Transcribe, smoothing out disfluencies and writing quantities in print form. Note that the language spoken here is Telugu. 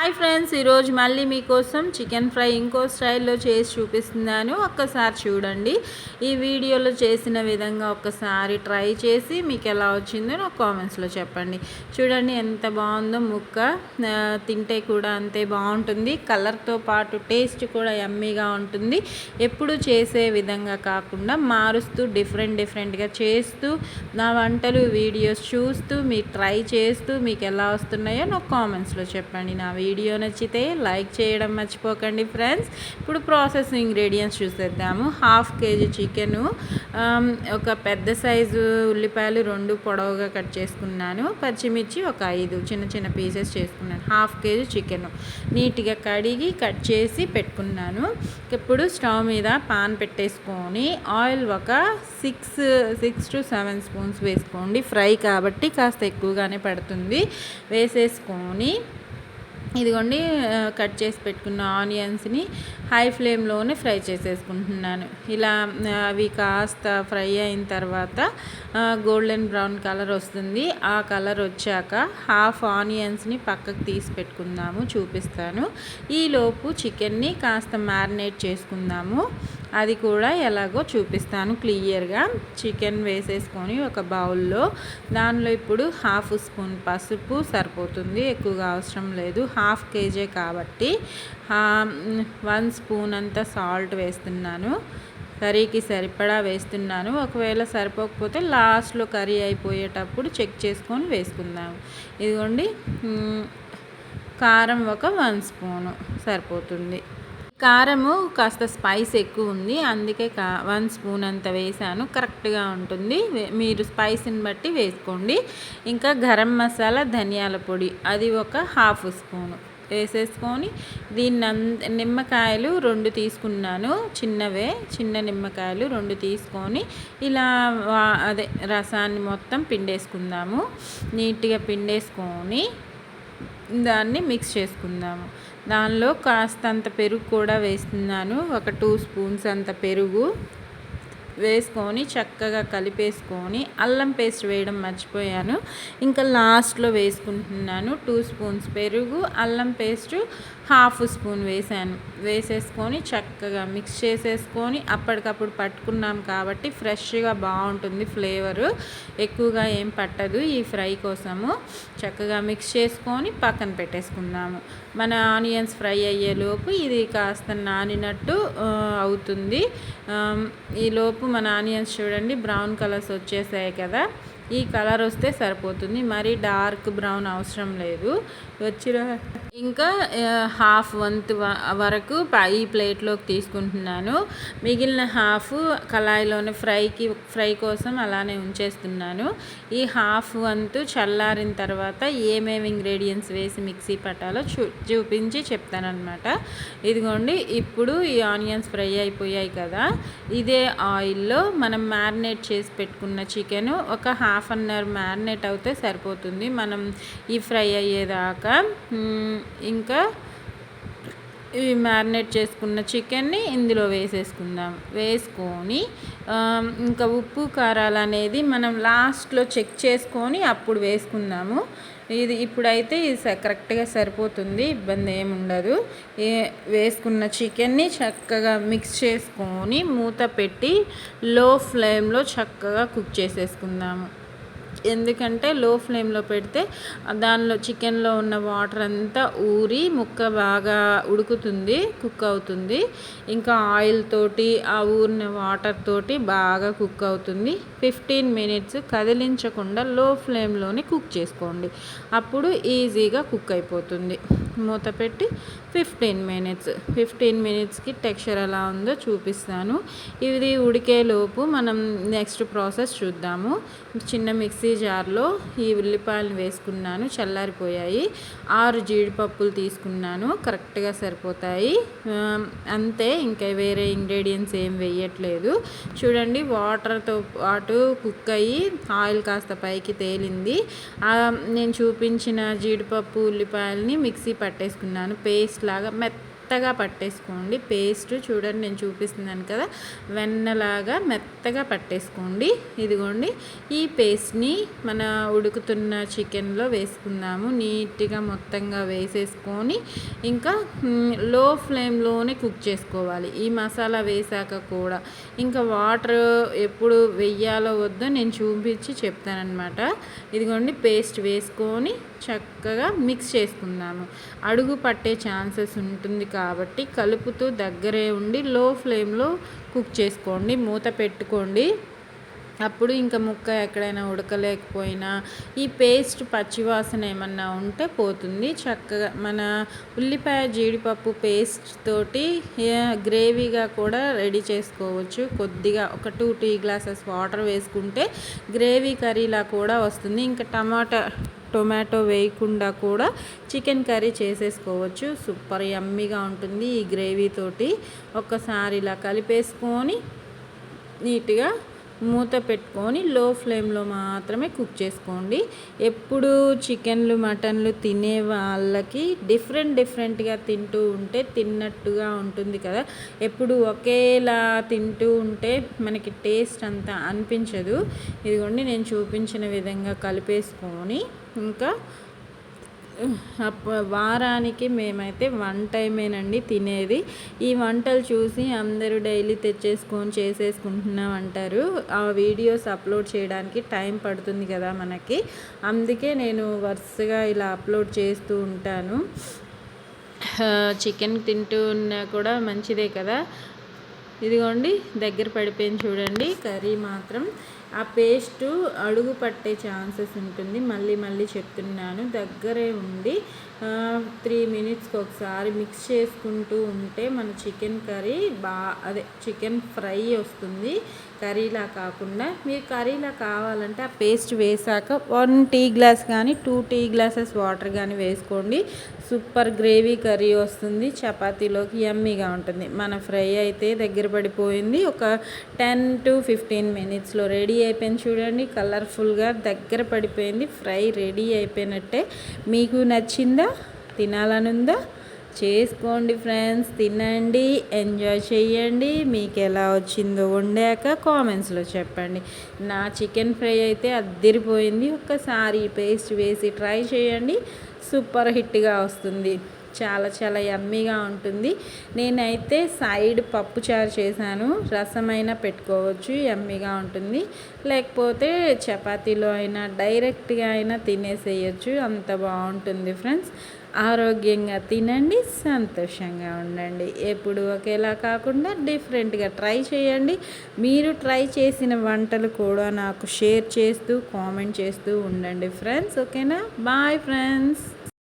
హాయ్ ఫ్రెండ్స్, ఈరోజు మళ్ళీ మీకోసం చికెన్ ఫ్రై ఇంకో స్టైల్లో చేసి చూపిస్తున్నాను. ఒక్కసారి చూడండి. ఈ వీడియోలో చేసిన విధంగా ఒక్కసారి ట్రై చేసి మీకు ఎలా వచ్చిందో నాకు కామెంట్స్లో చెప్పండి. చూడండి ఎంత బాగుందో ముక్క, తింటే కూడా అంతే బాగుంటుంది. కలర్తో పాటు టేస్ట్ కూడా యమ్మీగా ఉంటుంది. ఎప్పుడు చేసే విధంగా కాకుండా మారుస్తూ డిఫరెంట్గా చేస్తూ నా వంటలు వీడియోస్ చూస్తూ మీరు ట్రై చేస్తూ మీకు ఎలా వస్తున్నాయో నాకు కామెంట్స్లో చెప్పండి. నా వీడియో నచ్చితే లైక్ చేయడం మర్చిపోకండి ఫ్రెండ్స్. ఇప్పుడు ప్రాసెస్ ఇంగ్రీడియంట్స్ చూసేద్దాము. 1/2 kg చికెను, ఒక పెద్ద సైజు ఉల్లిపాయలు 2 పొడవుగా కట్ చేసుకున్నాను. పచ్చిమిర్చి ఒక 5 చిన్న పీసెస్ చేసుకున్నాను. 1/2 kg చికెను నీట్గా కడిగి కట్ చేసి పెట్టుకున్నాను. ఇప్పుడు స్టవ్ మీద పాన్ పెట్టేసుకొని ఆయిల్ ఒక 6 to 7 స్పూన్స్ వేసుకోండి. ఫ్రై కాబట్టి కాస్త ఎక్కువగానే పడుతుంది. వేసేసుకొని ఇదిగోండి కట్ చేసి పెట్టుకున్న ఆనియన్స్ని హై ఫ్లేమ్లోనే ఫ్రై చేసేసుకుంటున్నాను. ఇలా అవి కాస్త ఫ్రై అయిన తర్వాత గోల్డెన్ బ్రౌన్ కలర్ వస్తుంది. ఆ కలర్ వచ్చాక హాఫ్ ఆనియన్స్ని పక్కకు తీసి పెట్టుకుందాము, చూపిస్తాను. ఈలోపు చికెన్ని కాస్త మ్యారినేట్ చేసుకుందాము. అది కూడా ఎలాగో చూపిస్తాను క్లియర్గా. చికెన్ వేసేసుకొని ఒక బౌల్లో, దానిలో ఇప్పుడు 1/2 స్పూన్ పసుపు సరిపోతుంది, ఎక్కువగా అవసరం లేదు. 1/2 kg కాబట్టి 1 స్పూన్ అంతా సాల్ట్ వేస్తున్నాను. కర్రీకి సరిపడా వేస్తున్నాను. ఒకవేళ సరిపోకపోతే లాస్ట్లో కర్రీ అయిపోయేటప్పుడు చెక్ చేసుకొని వేసుకుందాము. ఇదిగోండి కారం ఒక 1 స్పూను సరిపోతుంది. కారము కాస్త స్పైస్ ఎక్కువ ఉంది, అందుకే 1 స్పూన్ అంత వేసాను. కరెక్ట్గా ఉంటుంది. మీరు స్పైస్ని బట్టి వేసుకోండి. ఇంకా గరం మసాలా, ధనియాల పొడి అది ఒక 1/2 స్పూను వేసేసుకొని నిమ్మకాయలు 2 తీసుకున్నాను. చిన్న నిమ్మకాయలు 2 తీసుకొని ఇలా రసాన్ని మొత్తం పిండేసుకుందాము. నీట్గా పిండేసుకొని దాన్ని మిక్స్ చేసుకుందాము. దానిలో కాస్తంత పెరుగు కూడా వేస్తున్నాను. ఒక 2 స్పూన్స్ అంత పెరుగు వేసుకొని చక్కగా కలిపేసుకొని, అల్లం పేస్ట్ వేయడం మర్చిపోయాను, ఇంకా లాస్ట్లో వేసుకుంటున్నాను. 2 స్పూన్స్ పెరుగు, అల్లం పేస్టు 1/2 స్పూన్ వేసాను. వేసేసుకొని చక్కగా మిక్స్ చేసేసుకొని, అప్పటికప్పుడు పట్టుకున్నాం కాబట్టి ఫ్రెష్గా బాగుంటుంది. ఫ్లేవరు ఎక్కువగా ఏం పట్టదు ఈ ఫ్రై కోసము. చక్కగా మిక్స్ చేసుకొని పక్కన పెట్టేసుకుందాము. మన ఆనియన్స్ ఫ్రై అయ్యేలోపు ఇది కాస్త నానినట్టు అవుతుంది. ఈలోపు మన ఆనియన్స్ చూడండి బ్రౌన్ కలర్స్ వచ్చేసాయి కదా. ఈ కలర్ వస్తే సరిపోతుంది, మరీ డార్క్ బ్రౌన్ అవసరం లేదు. ఇంకా హాఫ్ వంతు వరకు ఈ ప్లేట్లోకి తీసుకుంటున్నాను. మిగిలిన హాఫ్ కళాయిలోనే ఫ్రై కోసం అలానే ఉంచేస్తున్నాను. ఈ హాఫ్ వంతు చల్లారిన తర్వాత ఏమేమి ఇంగ్రీడియంట్స్ వేసి మిక్సీ పట్టాలో చూపించి చెప్తానమాట. ఇదిగోండి ఇప్పుడు ఈ ఆనియన్స్ ఫ్రై అయిపోయాయి కదా. ఇదే ఆయిల్లో మనం మ్యారినేట్ చేసి పెట్టుకున్న చికెన్ ఒక 1/2 అవర్ మ్యారినేట్ అవుతే సరిపోతుంది మనం ఈ ఫ్రై అయ్యేదాకా. ఇంకా ఈ మ్యారినేట్ చేసుకున్న చికెన్ని ఇందులో వేసేసుకుందాం. వేసుకొని ఇంకా ఉప్పు కారాలు అనేది మనం లాస్ట్లో చెక్ చేసుకొని అప్పుడు వేసుకుందాము. ఇది ఇప్పుడైతే ఇది కరెక్ట్గా సరిపోతుంది, ఇబ్బంది ఏమి ఉండదు. వేసుకున్న చికెన్ని చక్కగా మిక్స్ చేసుకొని మూత పెట్టి లో ఫ్లేమ్లో చక్కగా కుక్ చేసేసుకుందాము. ఎందుకంటే లో ఫ్లేమ్లో పెడితే దానిలో చికెన్లో ఉన్న వాటర్ అంతా ఊరి ముక్క బాగా ఉడుకుతుంది, కుక్ అవుతుంది. ఇంకా ఆయిల్ తోటి ఆ ఊరిన వాటర్ తోటి బాగా కుక్ అవుతుంది. 15 మినిట్స్ కదిలించకుండా లో ఫ్లేమ్లోనే కుక్ చేసుకోండి, అప్పుడు ఈజీగా కుక్ అయిపోతుంది. మూత పెట్టి 15 మినిట్స్కి టెక్స్చర్ ఎలా ఉందో చూపిస్తాను. ఇది ఉడికేలోపు మనం నెక్స్ట్ ప్రాసెస్ చూద్దాము. చిన్న మిక్సీ జార్లో ఈ ఉల్లిపాయలు వేసుకున్నాను, చల్లారిపోయాయి. 6 జీడిపప్పులు తీసుకున్నాను, కరెక్ట్గా సరిపోతాయి. అంతే, ఇంకా వేరే ఇంగ్రీడియంట్స్ ఏం వేయట్లేదు. చూడండి వాటర్తో పాటు కుక్ అయ్యి ఆయిల్ కాస్త పైకి తేలింది. నేను చూపించిన జీడిపప్పు ఉల్లిపాయలని మిక్సీ పట్టేసుకున్నాను, పేస్ట్ లాగా మెత్తగా పట్టేసుకోండి పేస్ట్. చూడండి నేను చూపిస్తున్నాను కదా, వెన్నలాగా మెత్తగా పట్టేసుకోండి. ఇదిగోండి ఈ పేస్ట్ని మన ఉడుకుతున్న చికెన్లో వేసుకుందాము. నీట్గా మొత్తంగా వేసేసుకొని ఇంకా లో ఫ్లేమ్లోనే కుక్ చేసుకోవాలి. ఈ మసాలా వేసాక కూడా ఇంకా వాటర్ ఎప్పుడు వెయ్యాలో వద్దో నేను చూపించి చెప్తానన్నమాట. ఇదిగోండి పేస్ట్ వేసుకొని చక్కగా మిక్స్ చేసుకుందాము. అడుగు పట్టే ఛాన్సెస్ ఉంటుంది కాబట్టి కలుపుతూ దగ్గరే ఉండి లో ఫ్లేమ్లో కుక్ చేసుకోండి. మూత పెట్టుకోండి. అప్పుడు ఇంకా ముక్క ఎక్కడైనా ఉడకలేకపోయినా ఈ పేస్ట్ పచ్చివాసన ఏమన్నా ఉంటే పోతుంది. చక్కగా మన ఉల్లిపాయ జీడిపప్పు పేస్ట్ తోటి గ్రేవీగా కూడా రెడీ చేసుకోవచ్చు. కొద్దిగా ఒక 2 టీ గ్లాసెస్ వాటర్ వేసుకుంటే గ్రేవీ కర్రీలా కూడా వస్తుంది. ఇంకా టొమాటో వేయకుండా కూడా చికెన్ కర్రీ చేసేసుకోవచ్చు. సూపర్ యమ్మీగా ఉంటుంది ఈ గ్రేవీ తోటి. ఒక్కసారి ఇలా కలిపేసుకొని నీట్గా మూత పెట్టుకొని లో ఫ్లేమ్లో మాత్రమే కుక్ చేసుకోండి. ఎప్పుడు చికెన్లు మటన్లు తినే వాళ్ళకి డిఫరెంట్గా తింటూ ఉంటే తిన్నట్టుగా ఉంటుంది కదా. ఎప్పుడు ఒకేలా తింటూ ఉంటే మనకి టేస్ట్ అంతా అనిపించదు. ఇదిగోండి నేను చూపించిన విధంగా కలిపేసుకొని ఇంకా వారానికి మేమైతే 1 టైమేనండి తినేది. ఈ వంటలు చూసి అందరూ డైలీ తెచ్చేసుకొని చేసేసుకుంటున్నాం అంటారు. ఆ వీడియోస్ అప్లోడ్ చేయడానికి టైం పడుతుంది కదా మనకి, అందుకే నేను వరుసగా ఇలా అప్లోడ్ చేస్తూ ఉంటాను. చికెన్ తింటూ ఉన్నా కూడా మంచిదే కదా. ఇదిగోండి దగ్గర పడిపోయింది చూడండి కర్రీ మాత్రం. ఆ పేస్టు అడుగు పట్టే ఛాన్సెస్ ఉంటుంది. మళ్ళీ చెప్తున్నాను, దగ్గరే ఉండి 3 మినిట్స్కి ఒకసారి మిక్స్ చేసుకుంటూ ఉంటే మన చికెన్ కర్రీ చికెన్ ఫ్రై వస్తుంది. కర్రీలా కాకుండా మీరు కర్రీలా కావాలంటే ఆ పేస్ట్ వేసాక 1 టీ గ్లాస్ కానీ 2 టీ గ్లాసెస్ వాటర్ కానీ వేసుకోండి. సూపర్ గ్రేవీ కర్రీ వస్తుంది. చపాతీలోకి యమ్మీగా ఉంటుంది. మన ఫ్రై అయితే దగ్గర పడిపోయింది. ఒక 10 to 15 మినిట్స్లో రెడీ అయిపోయింది చూడండి. కలర్ఫుల్గా దగ్గర పడిపోయింది. ఫ్రై రెడీ అయిపోయినట్టే. మీకు నచ్చిందా? తినాలనుందా? చేసుకోండి ఫ్రెండ్స్, తినండి, ఎంజాయ్ చేయండి. మీకు ఎలా వచ్చిందో వండాక కామెంట్స్లో చెప్పండి. నా చికెన్ ఫ్రై అయితే అద్దిరిపోయింది. ఒక్కసారి పేస్ట్ వేసి ట్రై చేయండి. సూపర్ హిట్గా వస్తుంది. చాలా యమ్మీగా ఉంటుంది. నేనైతే సైడ్ పప్పుచారు చేశాను. రసమైనా పెట్టుకోవచ్చు, యమ్మీగా ఉంటుంది. లేకపోతే చపాతీలో అయినా డైరెక్ట్గా అయినా తినేసేయచ్చు. అంత బాగుంటుంది ఫ్రెండ్స్. ఆరోగ్యంగా తినండి, సంతోషంగా ఉండండి. ఎప్పుడు ఒకేలా కాకుండా డిఫరెంట్గా ట్రై చేయండి. మీరు ట్రై చేసిన వంటలు కూడా నాకు షేర్ చేస్తూ కామెంట్ చేస్తూ ఉండండి ఫ్రెండ్స్. ఓకేనా? Bye friends.